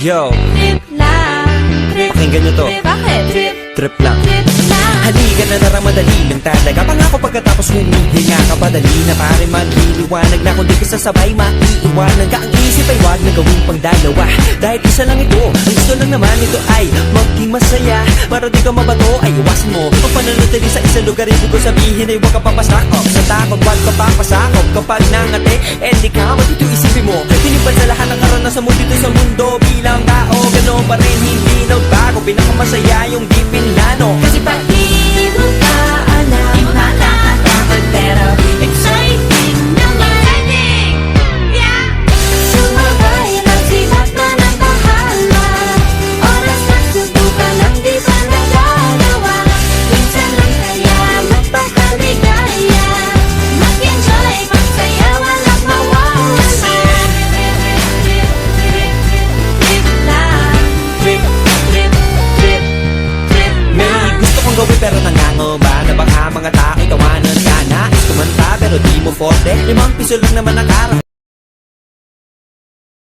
Yo, Trip lang, trip, pakinggan nyo to. trip, bakit? Trip, Trip lang. trip lang. Halika na naramadali lang talaga. Pangako pagkatapos humihinga ka pa. Dali na pare magliliwanag na. Kung di ka sasabay maiiwanan ka. Ang isip ay wag na gawin pang dalawa. Dahil isa lang ito. Ang gusto lang naman ito ay maging masaya. Para di ka mabato ay iwasan mo ang pananatili sa isang lugar. Ibig ko sabihin ay huwag ka papasakop. Sa takot wag ka papasakop. Kapag nangate, di ka matito isipin mo. Tinipan sa lahat ng karanasan mo dito sa mundo. Bilang tao, gano'n pa rin hindi nagbago. Pinakamasaya yung di pinlano. Kasi Pag di mo pa alam, nakakatakot pero exciting naman. Yeah! Sumabay lang sibat na ng bahala. Oras na subukan ang di pa nagagawa. Minsan lang kaya magpakaligaya. Mag-enjoy, magsaya, walang mawawala. Trip lang, trip, trip, trip, trip may lang. gusto kong gawin pero nangangamba na baka mga tao'y tawanan ka. Nais kumanta pero di mo forte. ₱5 lang naman ang araw.